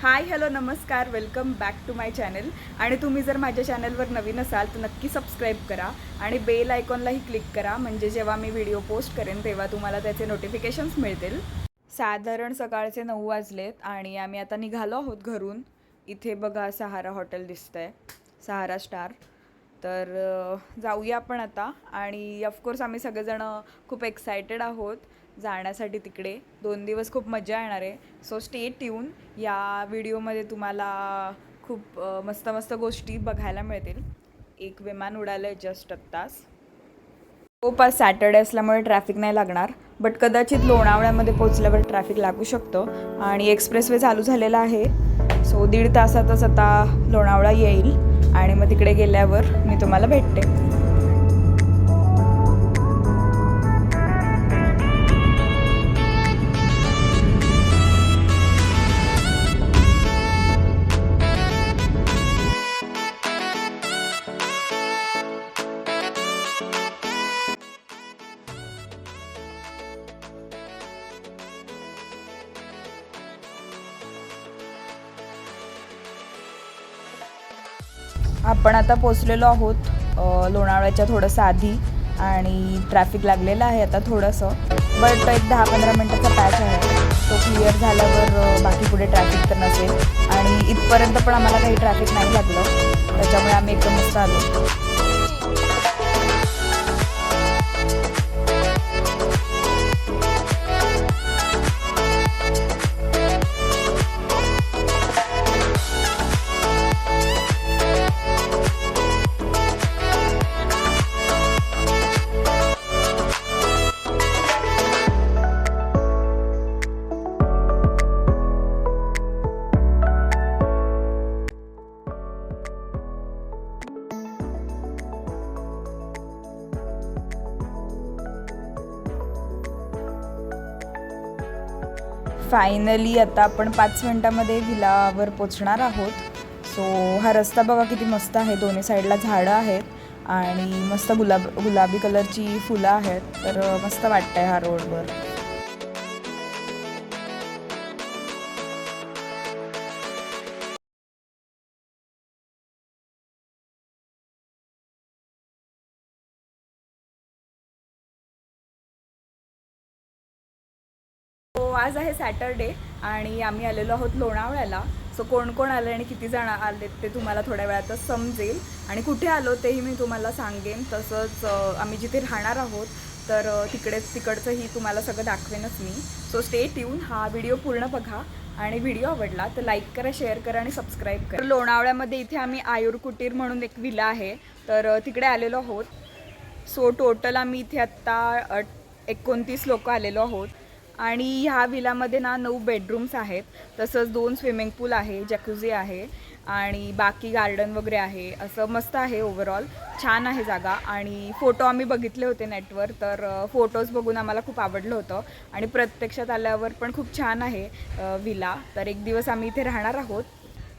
हाय hello नमस्कार, welcome back to my channel. आणि तुम्ही जर माझ्या चॅनलवर नवीन असाल तर नक्की सबस्क्राईब करा आणि बेल आयकॉनलाही क्लिक करा, म्हणजे जेव्हा मी व्हिडिओ पोस्ट करेन तेव्हा तुम्हाला त्याचे नोटिफिकेशन्स मिळतील. साधारण सकाळचे 9 वाजलेत आणि आम्ही आता निघालो आहोत घरून. इथे बघा सहारा हॉटेल दिसतंय, सहारा स्टार. तर जाऊया आपण आता. आणि ऑफकोर्स आम्ही सगळेजण खूप एक्सायटेड आहोत जाण्यासाठी तिकडे. 2 दिवस खूप मजा येणार आहे. So stay tune. या व्हिडिओमध्ये तुम्हाला खूप मस्त मस्त गोष्टी बघायला मिळतील. एक विमान उडालं आहे जस्ट आत्ताच. खूप आज सॅटर्डे असल्यामुळे ट्रॅफिक नाही लागणार, बट कदाचित लोणावळ्यामध्ये पोचल्यावर ट्रॅफिक लागू शकतं. आणि एक्सप्रेसवे चालू झालेला आहे. सो 1.5 तासातच आता लोणावळा येईल आणि मग तिकडे गेल्यावर मी तुम्हाला भेटते. आपण आता पोचलेलो आहोत लोणावळ्याच्या थोडंसं आधी आणि ट्रॅफिक लागलेलं आहे आता थोडंसं, बट एक 10-15 मिनटाचा पॅच आहे. तो क्लिअर झाल्यावर बाकी पुढे ट्रॅफिक तर नसेल. आणि इथपर्यंत पण आम्हाला काही ट्रॅफिक नाही लागलं, त्याच्यामुळे आम्ही एकदम मस्त आलो. फायनली आता आपण 5 मिनटामध्ये व्हिलावर पोचणार आहोत. सो हा रस्ता बघा किती मस्त आहे. दोन्ही साईडला झाडं आहेत आणि मस्त गुलाबी कलरची फुलं आहेत. तर मस्त वाटतंय हा रोडवर. सो आज आहे सॅटरडे आणि आम्ही आलेलो आहोत लोणावळ्याला. सो कोण कोण आले आणि किती जण आले ते तुम्हाला थोड्या वेळातच समजेल. आणि कुठे आलो तेही मी तुम्हाला सांगेन. तसंच आम्ही जिथे राहणार आहोत तर तिकडचंही तुम्हाला सगळं दाखवेनच मी. So stay tuned. हा व्हिडिओ पूर्ण बघा आणि व्हिडिओ आवडला तर लाईक करा, शेअर करा आणि सबस्क्राईब करा. लोणावळ्यामध्ये इथे आम्ही आयुर कुटीर म्हणून एक विला आहे, तर तिकडे आलेलो आहोत. सो टोटल आम्ही इथे आत्ता 29 लोक आलेलो आहोत. आणि ह्या विलामध्ये ना 9 बेडरूम्स आहेत. तसंच 2 स्विमिंग पूल आहे, जॅक्युझी आहे आणि बाकी गार्डन वगैरे आहे. असं मस्त आहे. ओव्हरऑल छान आहे जागा. आणि फोटो आम्ही बघितले होते नेटवर, तर फोटोज बघून आम्हाला खूप आवडलं होतं. आणि प्रत्यक्षात आल्यावर पण खूप छान आहे विला. तर एक दिवस आम्ही इथे राहणार आहोत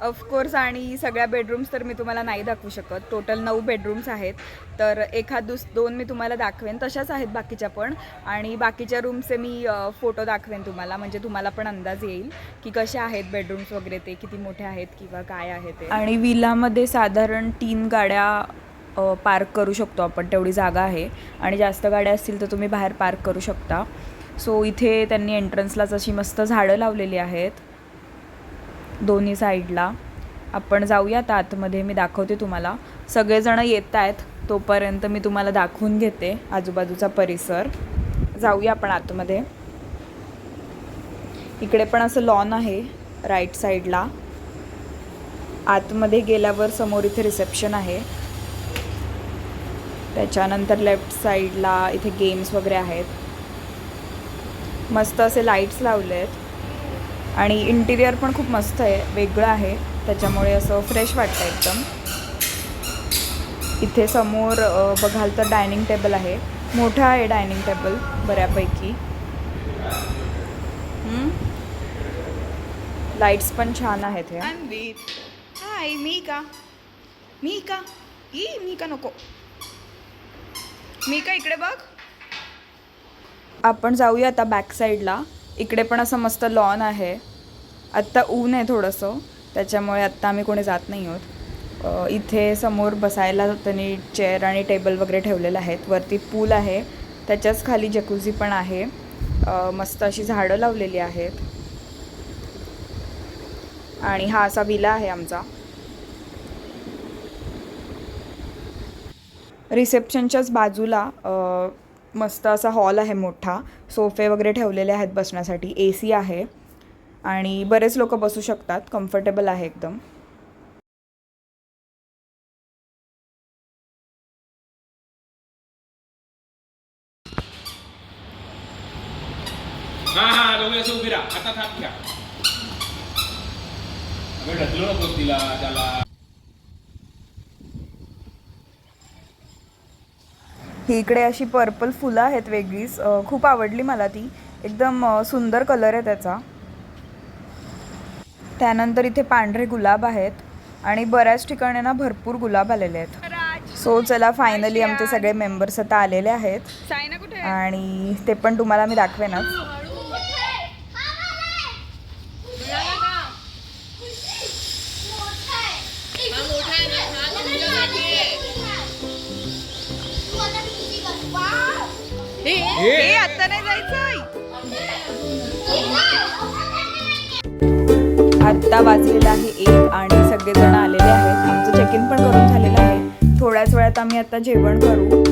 ऑफकोर्स. आणि सगळ्या बेडरूम्स तर मी तुम्हाला नाही दाखवू शकत. टोटल 9 बेडरूम्स आहेत. तर एखाद 2 मी तुम्हाला दाखवेन, तशाच आहेत बाकीच्या पण. आणि बाकीच्या रूमचे मी फोटो दाखवेन तुम्हाला, म्हणजे तुम्हाला पण अंदाज येईल की कशा आहेत बेडरूम्स वगैरे, ते किती मोठे आहेत किंवा काय आहे ते. आणि विलामध्ये साधारण 3 गाड्या पार्क करू शकतो आपण, तेवढी जागा आहे. आणि जास्त गाड्या असतील तर तुम्ही बाहेर पार्क करू शकता. सो इथे त्यांनी एंट्रन्सलाच अशी मस्त झाडं लावलेली आहेत दोन्ही साईडला. आपण जाऊया आता आतमध्ये, मी दाखवते तुम्हाला. सगळेजण येत आहेत, तोपर्यंत मी तुम्हाला दाखवून घेते आजूबाजूचा परिसर. जाऊया आपण आतमध्ये. इकडे पण असं लॉन आहे राईट साईडला. आतमध्ये गेल्यावर समोर इथे रिसेप्शन आहे. त्याच्यानंतर लेफ्ट साईडला इथे गेम्स वगैरे आहेत. मस्त असे लाईट्स लावले आहेत. आणि इंटिरियर पण खूप मस्त आहे, वेगळं आहे, त्याच्यामुळे असं फ्रेश वाटतं एकदम. इथे समोर बघाल तर डायनिंग टेबल आहे. मोठा आहे डायनिंग टेबल बऱ्यापैकी. लाईट्स पण छान आहेत हे. हाय मीका. मीका नको. मीका इकडे बघ. आपण जाऊया आता बॅक साईडला. इकडे पण असं मस्त लॉन आहे. आत्ता ऊन आहे थोडंसं, त्याच्यामुळे आत्ता आम्ही कोणी जात नाही आहोत. इथे समोर बसायला त्यांनी चेअर आणि टेबल वगैरे ठेवलेले आहेत. वरती पूल आहे, त्याच्याच खाली जकुझी पण आहे. मस्त अशी झाडं लावलेली आहेत. आणि हा असा विला आहे आमचा. रिसेप्शनच्याच बाजूला मस्त असा हॉल आहे मोठा. सोफे वगैरे ठेवलेले आहेत बसण्यासाठी. AC आहे आणि बरेच लोक बसू शकतात. कम्फर्टेबल आहे एकदम. उभी राहा. आता थांब घ्या. ढकलू नकोस तिला त्याला. ही इकडे अशी पर्पल फुलं आहेत वेगळीच. खूप आवडली मला ती. एकदम सुंदर कलर आहे त्याचा. त्यानंतर इथे पांढरे गुलाब आहेत आणि बऱ्याच ठिकाणी ना भरपूर गुलाब आलेले आहेत. सो चला, फायनली आमचे सगळे मेंबर्स आता आलेले आहेत आणि ते पण तुम्हाला मी दाखवेनच. आता नाही जायचं. आत्ता वाजलेला आहे 1 आणि सगळेजण आलेले आहेत. आमचं चेक इन पण करून झालेलं आहे. थोड्याच वेळात आम्ही आता जेवण करू.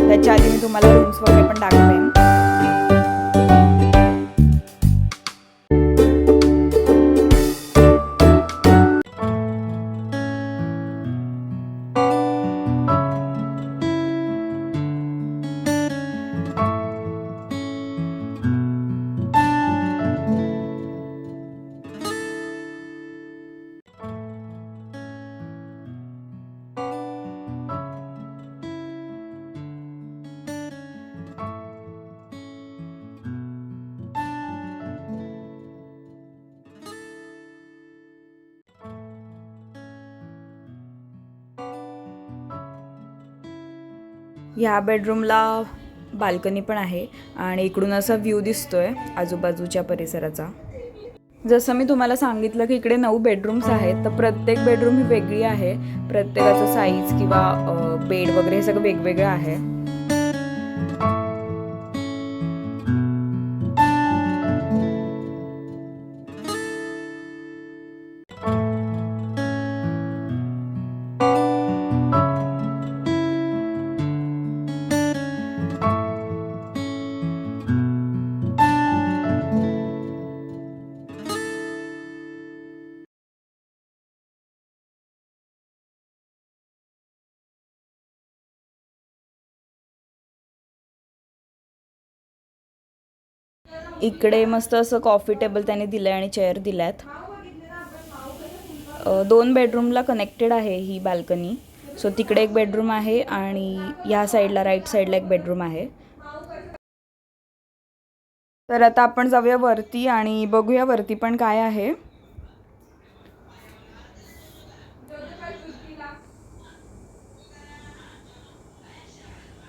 त्याच्या आधी मी तुम्हाला रूम्स वगैरे पण दाखवेन. ह्या बेडरूमला बाल्कनी पण आहे आणि इकडून असा व्ह्यू दिसतोय आजूबाजूच्या परिसराचा. जसं मी तुम्हाला सांगितलं की इकडे 9 बेडरूम्स आहेत, तर प्रत्येक बेडरूम ही वेगळी आहे. प्रत्येकाचं साईज किंवा बेड वगैरे हे सगळं वेगवेगळं आहे. इकडे मस्त असं कॉफी टेबल त्याने दिलं आहे आणि चेअर दिल्यात. 2 बेडरूमला कनेक्टेड आहे ही बाल्कनी. सो तिकडे एक बेडरूम आहे आणि या साईडला राईट साईडला एक बेडरूम आहे. तर आता आपण जाऊया वरती आणि बघूया वरती पण काय आहे.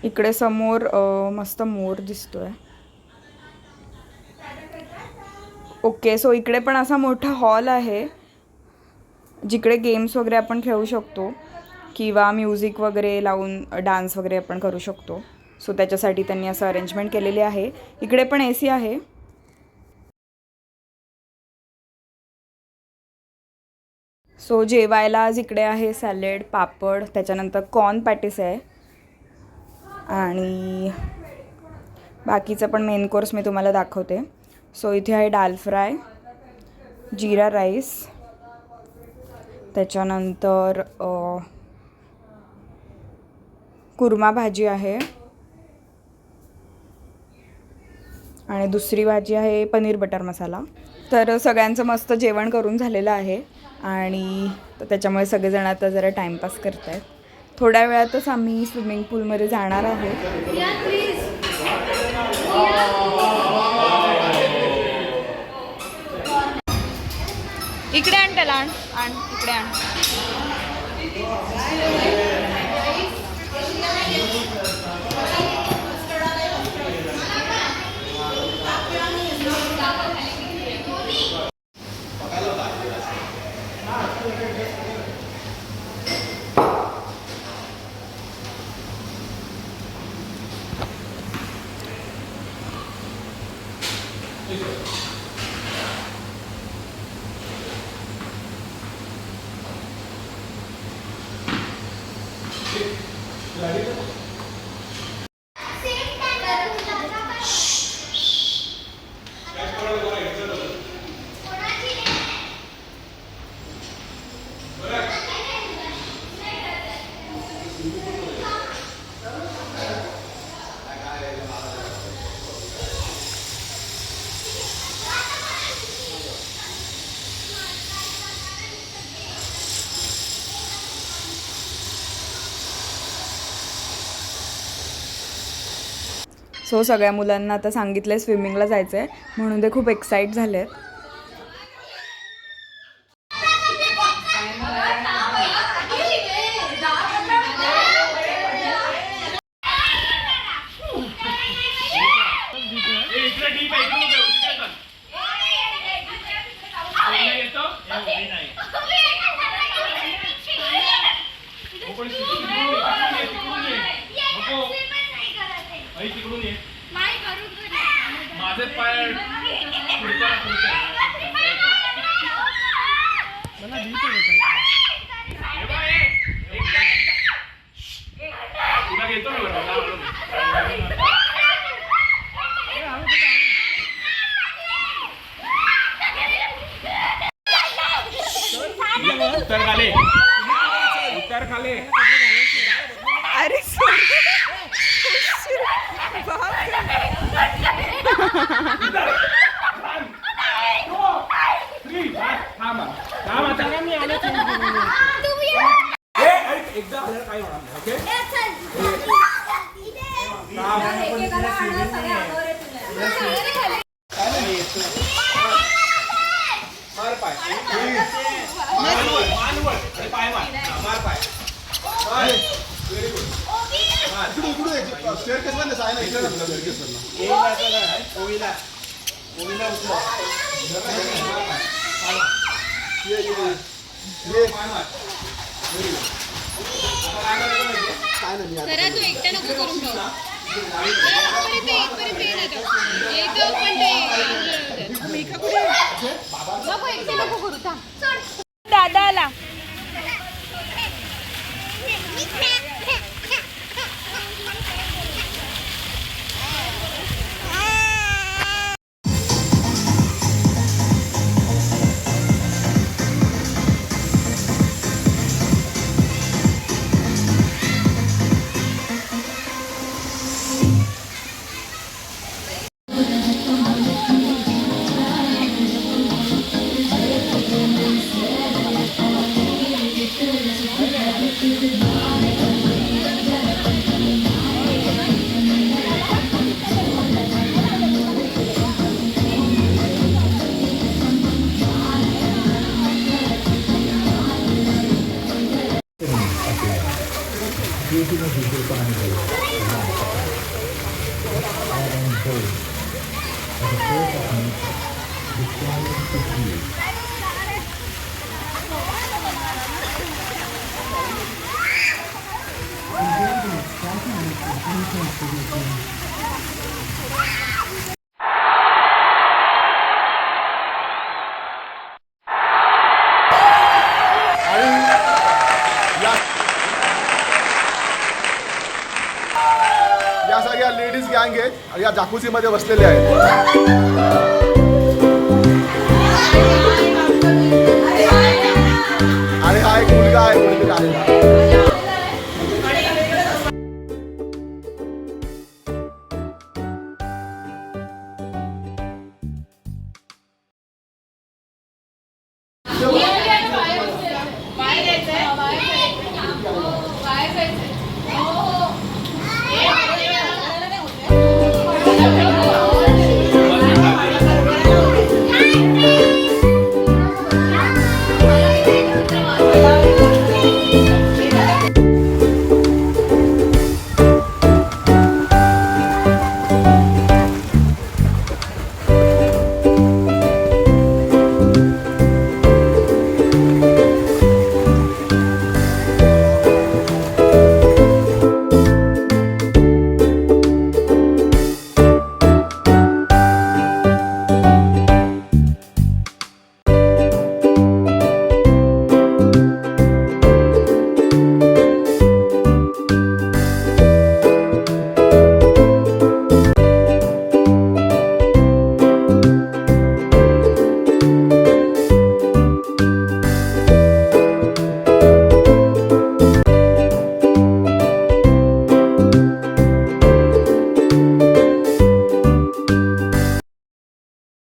इकडे समोर मस्त मोर दिसतोय. ओके, सो इकडे पण असा मोठा हॉल आहे जिकडे गेम्स वगैरे आपण खेळू शकतो किंवा म्युझिक वगैरे लावून डान्स वगैरे आपण करू शकतो. सो त्याच्यासाठी त्यांनी असं अरेंजमेंट केलेली आहे. इकडे पण AC आहे. सो जेवायला आज इकडे आहे सॅलेड, पापड, त्याच्यानंतर कॉर्न पॅटीस आहे आणि बाकीचं पण मेन कोर्स मी तुम्हाला दाखवते. सो इथे आहे दाल फ्राय, जीरा राईस, त्याच्यानंतर कुर्मा भाजी आहे आणि दुसरी भाजी आहे पनीर बटर मसाला. तर सगळ्यांचं मस्त जेवण करून झालेलं आहे आणि त्याच्यामुळे सगळेजण आता जरा टाईमपास करत आहेत. थोड्या वेळातच आम्ही स्विमिंग पूलमध्ये जाणार आहोत. इकडे आण त्याला, आण इकडे आण. सो सगळ्या मुलांना आता सांगितलंय स्विमिंगला जायचं आहे म्हणून ते खूप एक्साइट झाले आहेत. माझे पाय तुला घेतो उत्तर खाले उत्तर खाले. अरे एकदा काय होणार ओके. मार पाय पाय मार पाय. Very good. स्टेअरकेस वर आहे ना इकडे ना स्टेअरकेस वर ओवीला ओवीला उचला. ये पाय मार. Very good. काय नाही जरा तू एकटा नको करून ठेव. एक पण ते मेकअप नको एकटा नको करू थांब. दादा आला. या सगळ्या लेडीज गँग आहेत या जाकुझी मध्ये बसलेले आहेत. आणि हा एक मुलगा आहे कोणीतरी आलेला.